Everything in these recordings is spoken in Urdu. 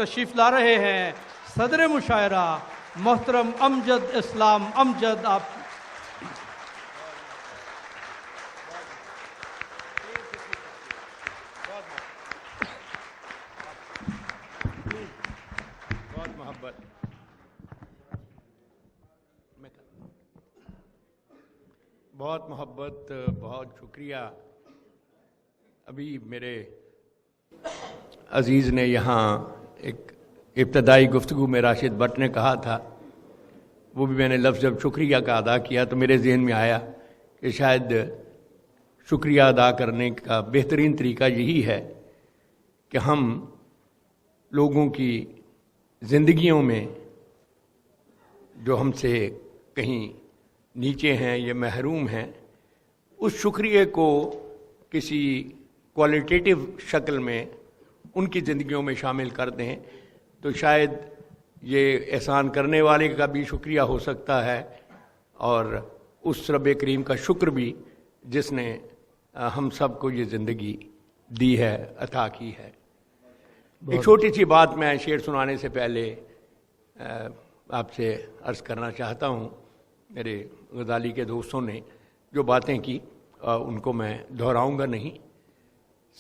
تشریف لا رہے ہیں صدر مشاعرہ محترم امجد اسلام امجد. آپ بہت محبت، بہت شکریہ. ابھی میرے عزیز نے یہاں ایک ابتدائی گفتگو میں راشد بٹ نے کہا تھا، وہ بھی میں نے لفظ جب شکریہ کا ادا کیا تو میرے ذہن میں آیا کہ شاید شکریہ ادا کرنے کا بہترین طریقہ یہی ہے کہ ہم لوگوں کی زندگیوں میں جو ہم سے کہیں نیچے ہیں یا محروم ہیں، اس شکریہ کو کسی کوالٹیٹیو شکل میں ان کی زندگیوں میں شامل کر دیں تو شاید یہ احسان کرنے والے کا بھی شکریہ ہو سکتا ہے اور اس رب کریم کا شکر بھی جس نے ہم سب کو یہ زندگی دی ہے، عطا کی ہے. ایک چھوٹی سی بات میں شعر سنانے سے پہلے آپ سے عرض کرنا چاہتا ہوں. میرے غزالی کے دوستوں نے جو باتیں کی ان کو میں دہراؤں گا نہیں.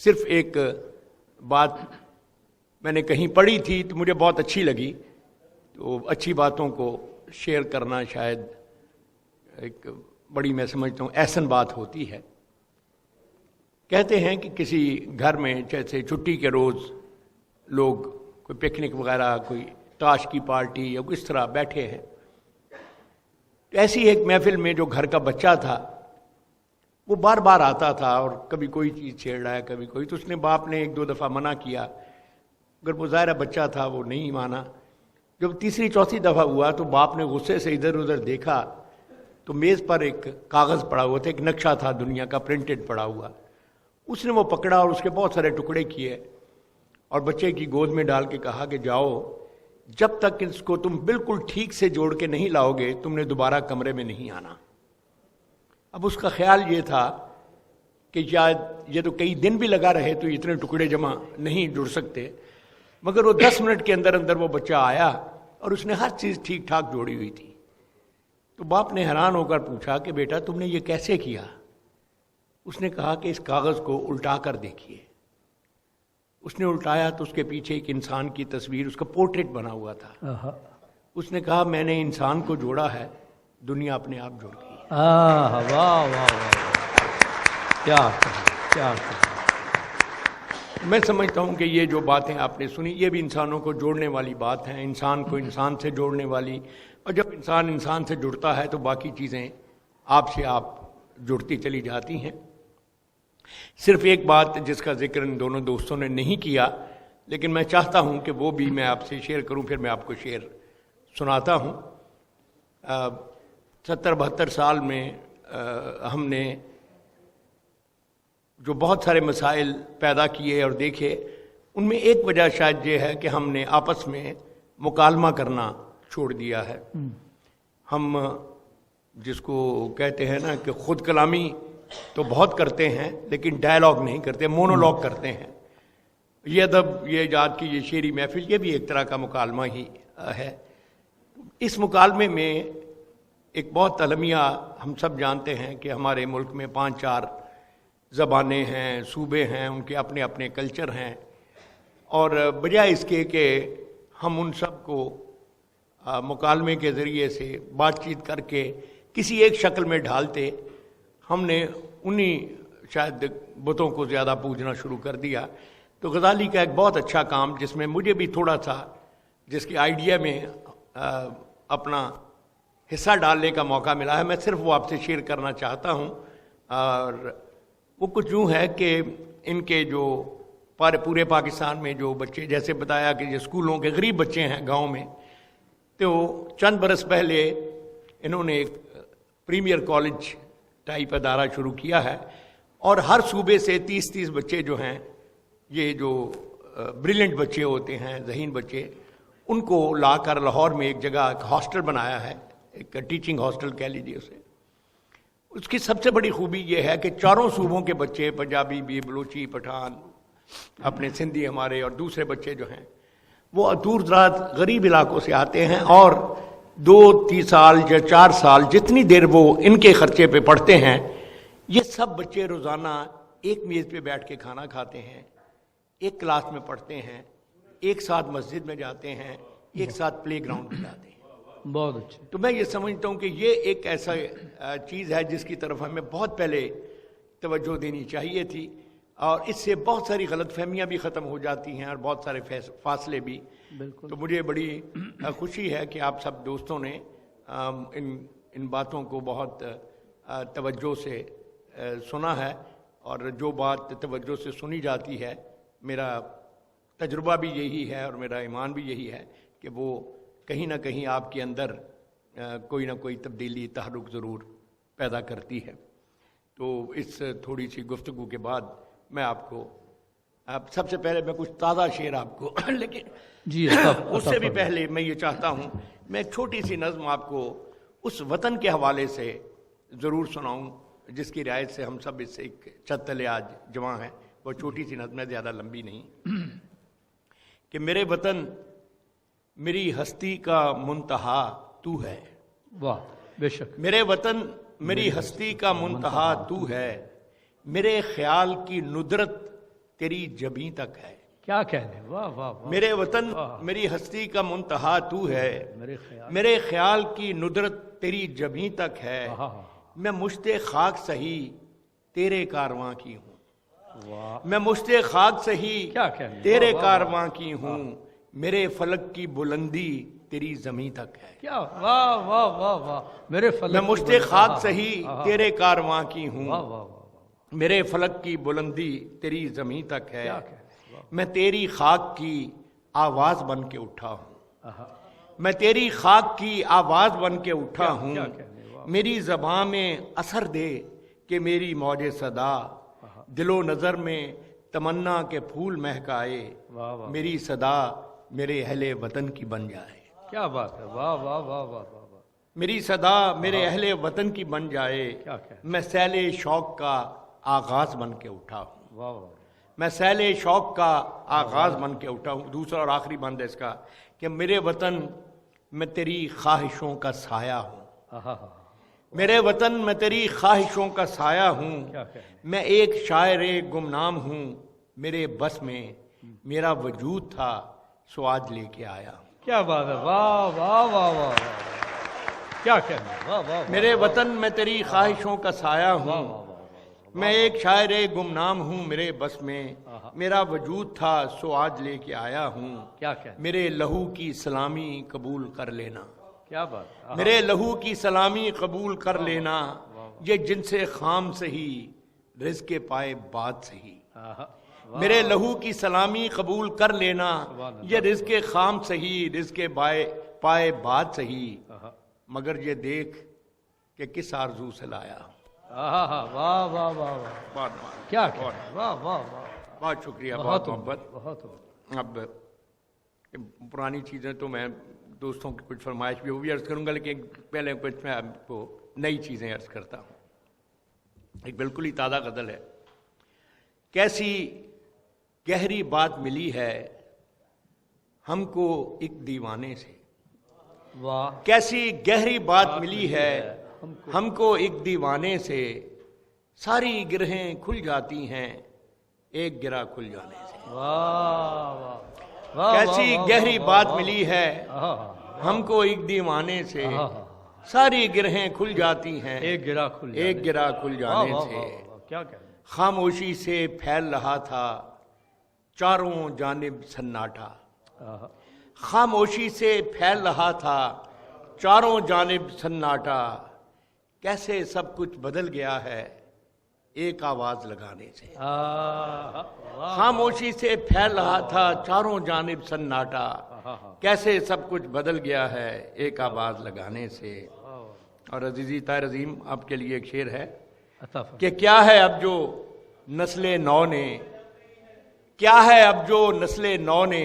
صرف ایک بات میں نے کہیں پڑھی تھی تو مجھے بہت اچھی لگی، تو اچھی باتوں کو شیئر کرنا شاید ایک بڑی میں سمجھتا ہوں احسن بات ہوتی ہے. کہتے ہیں کہ کسی گھر میں جیسے چھٹی کے روز لوگ کوئی پکنک وغیرہ، کوئی تاش کی پارٹی یا کس طرح بیٹھے ہیں، ایسی ایک محفل میں جو گھر کا بچہ تھا وہ بار بار آتا تھا اور کبھی کوئی چیز چھیڑ رہا ہے کبھی کوئی، تو اس نے باپ نے ایک دو دفعہ منع کیا، اگر وہ ظاہرہ بچہ تھا وہ نہیں مانا. جب تیسری چوتھی دفعہ ہوا تو باپ نے غصے سے ادھر ادھر دیکھا تو میز پر ایک کاغذ پڑا ہوا تھا، ایک نقشہ تھا دنیا کا پرنٹڈ پڑا ہوا. اس نے وہ پکڑا اور اس کے بہت سارے ٹکڑے کیے اور بچے کی گود میں ڈال کے کہا کہ جاؤ، جب تک اس کو تم بالکل ٹھیک سے جوڑ کے نہیں لاؤ گے تم نے دوبارہ کمرے میں نہیں آنا. اب اس کا خیال یہ تھا کہ شاید یہ تو کئی دن بھی لگا رہے تو اتنے ٹکڑے جمع نہیں جڑ سکتے، مگر وہ 10 منٹ کے اندر اندر وہ بچہ آیا اور اس نے ہر چیز ٹھیک ٹھاک جوڑی ہوئی تھی. تو باپ نے حیران ہو کر پوچھا کہ بیٹا تم نے یہ کیسے کیا؟ اس نے کہا کہ اس کاغذ کو الٹا کر دیکھیے. اس نے الٹایا تو اس کے پیچھے ایک انسان کی تصویر، اس کا پورٹریٹ بنا ہوا تھا. اس نے کہا میں نے انسان کو جوڑا ہے، دنیا اپنے آپ جڑ گئی. واہ واہ واہ، کیا میں سمجھتا ہوں کہ یہ جو باتیں آپ نے سنی یہ بھی انسانوں کو جوڑنے والی بات ہیں، انسان کو انسان سے جوڑنے والی. اور جب انسان انسان سے جڑتا ہے تو باقی چیزیں آپ سے آپ جڑتی چلی جاتی ہیں. صرف ایک بات جس کا ذکر ان دونوں دوستوں نے نہیں کیا لیکن میں چاہتا ہوں کہ وہ بھی میں آپ سے شیئر کروں، پھر میں آپ کو شعر سناتا ہوں. 70-72 سال میں ہم نے جو بہت سارے مسائل پیدا کیے اور دیکھے، ان میں ایک وجہ شاید یہ ہے کہ ہم نے آپس میں مکالمہ کرنا چھوڑ دیا ہے. ہم جس کو کہتے ہیں نا کہ خود کلامی تو بہت کرتے ہیں لیکن ڈائلاگ نہیں کرتے، مونولوگ کرتے ہیں. یہ ادب، یہ ایجاد کی یہ شعری محفل، یہ بھی ایک طرح کا مکالمہ ہی ہے. اس مکالمے میں ایک بہت المیہ ہم سب جانتے ہیں کہ ہمارے ملک میں 5-4 زبانیں ہیں، صوبے ہیں، ان کے اپنے اپنے کلچر ہیں، اور بجائے اس کے کہ ہم ان سب کو مکالمے کے ذریعے سے بات چیت کر کے کسی ایک شکل میں ڈھالتے، ہم نے انہی شاید بتوں کو زیادہ پوجنا شروع کر دیا. تو غزالی کا ایک بہت اچھا کام جس میں مجھے بھی تھوڑا سا جس کے آئیڈیا میں اپنا حصہ ڈالنے کا موقع ملا ہے، میں صرف وہ آپ سے شیئر کرنا چاہتا ہوں. اور وہ کچھ یوں ہے کہ ان کے جو پورے پاکستان میں جو بچے، جیسے بتایا کہ یہ اسکولوں کے غریب بچے ہیں گاؤں میں، تو چند برس پہلے انہوں نے ایک پریمیئر کالج ٹائپ ادارہ شروع کیا ہے اور ہر صوبے سے 30 بچے جو ہیں، یہ جو بریلینٹ بچے ہوتے ہیں، ذہین بچے، ان کو لا کر لاہور میں ایک جگہ ایک ہاسٹل بنایا ہے، ایک ٹیچنگ ہاسٹل کہہ لیجیے اسے. اس کی سب سے بڑی خوبی یہ ہے کہ چاروں صوبوں کے بچے، پنجابی بھی، بلوچی، پٹھان، اپنے سندھی ہمارے اور دوسرے بچے جو ہیں، وہ دور دراز غریب علاقوں سے آتے ہیں اور 2-3 سال یا 4 سال جتنی دیر وہ ان کے خرچے پہ پڑھتے ہیں، یہ سب بچے روزانہ ایک میز پہ بیٹھ کے کھانا کھاتے ہیں، ایک کلاس میں پڑھتے ہیں، ایک ساتھ مسجد میں جاتے ہیں، ایک ساتھ پلے گراؤنڈ میں جاتے ہیں۔ بہت اچھے۔ تو میں یہ سمجھتا ہوں کہ یہ ایک ایسا چیز ہے جس کی طرف ہمیں بہت پہلے توجہ دینی چاہیے تھی، اور اس سے بہت ساری غلط فہمیاں بھی ختم ہو جاتی ہیں اور بہت سارے فاصلے بھی۔ بالکل۔ تو مجھے بڑی خوشی ہے کہ آپ سب دوستوں نے ان باتوں کو بہت توجہ سے سنا ہے، اور جو بات توجہ سے سنی جاتی ہے، میرا تجربہ بھی یہی ہے اور میرا ایمان بھی یہی ہے کہ وہ کہیں نہ کہیں آپ کے اندر کوئی نہ کوئی تبدیلی، تحرک ضرور پیدا کرتی ہے۔ تو اس تھوڑی سی گفتگو کے بعد میں آپ کو سب سے پہلے میں کچھ تازہ شعر آپ کو لیکن جی اس سے بھی پہلے میں یہ چاہتا ہوں میں ایک چھوٹی سی نظم آپ کو اس وطن کے حوالے سے ضرور سناؤں جس کی رعایت سے ہم سب اس ایک چھت تلے آج جمع ہیں۔ وہ چھوٹی سی نظم ہے، زیادہ لمبی نہیں، کہ میرے وطن میری ہستی کا منتہا تو ہے۔ واہ، بے شک۔ میرے وطن میری ہستی کا منتہا تو ہے، میرے خیال کی ندرت تیری جبیں تک ہے۔ کیا کہنے، واہ واہ واہ۔ میرے وطن میری ہستی کا منتہا تو ہے، میرے خیال، میرے خیال کی ندرت تیری جبیں تک ہے، میں مشت خاک سہی تیرے کارواں کی ہوں۔ واہ، میں مشت خاک سہی کیا کہنے، تیرے کارواں کی ہوں، میرے فلک کی بلندی تیری زمیں تک ہے۔ کیا، واہ واہ واہ واہ، میرے فلک، میں مشت خاک سہی تیرے کارواں کی ہوں، واہ واہ واہ، میرے فلک کی بلندی تیری زمیں تک ہے، کیا کہنے، میں تیری خاک کی آواز بن کے اٹھا ہوں، آہا، میں تیری خاک کی آواز بن کے اٹھا ہوں، کیا کہنے، واہ، میری زباں میں اثر دے کہ میری موج صدا، دل و نظر میں تمنا کے پھول مہکائے، واہ واہ، میری صدا میرے اہل وطن کی بن جائے، کیا بات ہے، واہ واہ واہ واہ واہ واہ، میری صدا میرے اہل وطن کی بن جائے، کیا کہنے، میں سیل شوق کا آغاز بن کے اٹھا ہوں، واہ واہ، میں سیل شوق کا آغاز بن کے اٹھا ہوں۔ دوسرا اور آخری بند ہے اس کا کہ میرے وطن میں تیری خواہشوں کا سایہ ہوں، آہا، میرے وطن میں تیری خواہشوں کا سایہ ہوں، کیا کہنے، میں ایک شاعر گمنام ہوں، میرے بس میں میرا وجود تھا سو آج لے کے آیا ہوں۔ کیا بات ہے، واہ واہ واہ واہ واہ، کیا کہنے، واہ واہ واہ، میرے وطن میں تیری خواہشوں کا سایہ واہ ہوں، واہ واہ، میں ایک شاعر گمنام ہوں، میرے بس میں میرا وجود تھا سو آج لے کے آیا ہوں، کیا کہنے، میرے لہو کی سلامی قبول کر لینا، کیا بات ہے، میرے لہو کی سلامی قبول کر لینا، یہ جن سے خام سہی رزق پائے بات سہی، آہا، میرے لہو کی سلامی قبول کر لینا، یہ رزق خام سہی رزق پائے بات سہی، آہا، مگر یہ دیکھ کہ کس آرزو سے لایا۔ آہا، واہ واہ واہ واہ، بہت کیا کہنے، واہ واہ واہ، بہت شکریہ، بہت بہت محبت۔ بہت، اب پرانی چیزیں تو میں دوستوں کی کچھ فرمائش بھی وہ بھی عرض کروں گا، لیکن پہلے کچھ میں آپ کو نئی چیزیں عرض کرتا ہوں۔ ایک بالکل ہی تازہ غزل ہے، کیسی گہری بات ملی ہے ہم کو ایک دیوانے سے، واہ، کیسی گہری بات ملی ہے ہم کو ایک دیوانے سے، ساری گرہیں کھل جاتی ہیں ایک گرہ کھل جانے سے، واہ واہ واہ، کیسی گہری بات ملی ہے آہا، ہم کو ایک دیوانے سے، آہا، ساری گرہیں کھل جاتی ہیں ایک گرا کھل جانے، ایک گرہ کھل واہ جانے واہ سے، واہ واہ، کیا کہنے، خاموشی سے پھیل رہا تھا چاروں جانب سناٹا، آہا، خاموشی سے پھیل رہا تھا چاروں جانب سناٹا، کیسے سب کچھ بدل گیا ہے ایک آواز لگانے سے، آہا، واہ، خاموشی سے پھیل رہا تھا چاروں جانب سناٹا، آہا، کیسے سب کچھ بدل گیا ہے ایک آواز لگانے سے۔ اور عزیزی طاہر عظیم آپ کے لیے ایک شعر ہے عطا فرما، کہ کیا ہے اب جو نسل نو نے، کیا ہے اب جو نسل نو نے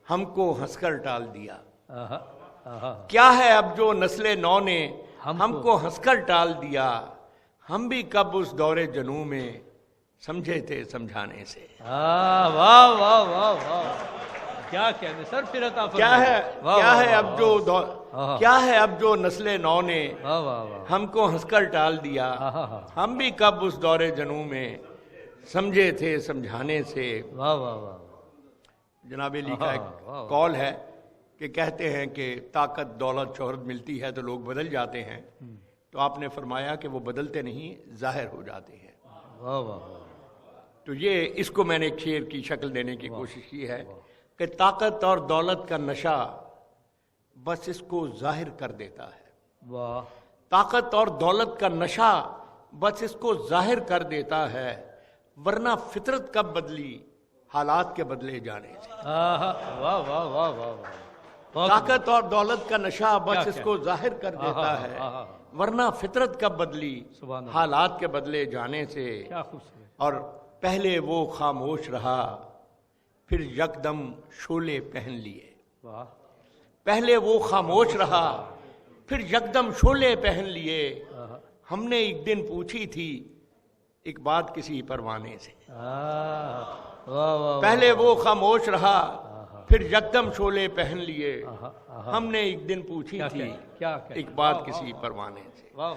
ہم کو ہنس کر ٹال دیا، آہا، آہا، کیا ہے اب جو نسل نو نے ہم کو ہنس کر ٹال دیا، ہم بھی کب اس دور جنوں میں سمجھے تھے سمجھانے سے۔ واہ واہ واہ واہ، کیا کہنے سر پھر عطا فرمائے. کیا ہے واہ، کیا واہ، ہے واہ، اب جو واہ. کیا ہے اب جو نسل نو نے واہ واہ واہ. ہم کو ہنس کر ٹال دیا. ہاں ہاں. ہم بھی کب اس دور جنوں میں سمجھے تھے سمجھانے سے. واہ واہ واہ. جناب علی کا ایک واہ. قول ہے کہ کہتے ہیں کہ طاقت دولت شہرت ملتی ہے تو لوگ بدل جاتے ہیں. تو آپ نے فرمایا کہ وہ بدلتے نہیں ظاہر ہو جاتے ہیں. واہ واہ واہ. تو یہ اس کو میں نے ایک شعر کی شکل دینے کی کوشش کی ہے کہ طاقت اور دولت کا نشہ بس اس کو ظاہر کر دیتا ہے. واہ. طاقت اور دولت کا نشہ بس اس کو ظاہر کر دیتا ہے ورنہ فطرت کب بدلی حالات کے بدلے جانے سے. واہ واہ واہ واہ واہ. طاقت اور دولت کا نشہ بس کیا اس کو ظاہر کر دیتا ہے ورنہ فطرت کب بدلی سبحان اللہ. حالات کے بدلے جانے سے. کیا خوبصورت. اور پہلے وہ خاموش رہا پھر یکدم شعلے پہن لیے. واہ. پہلے وہ خاموش رہا پھر یکدم شعلے پہن لیے. ہم نے ایک دن پوچھی تھی ایک بات کسی پروانے سے. واہ واہ. پہلے وہ خاموش رہا پھر یکدم شعلے پہن لیے. ہم نے ایک دن پوچھی تھی کیا ایک بات کسی پروانے سے. واہ.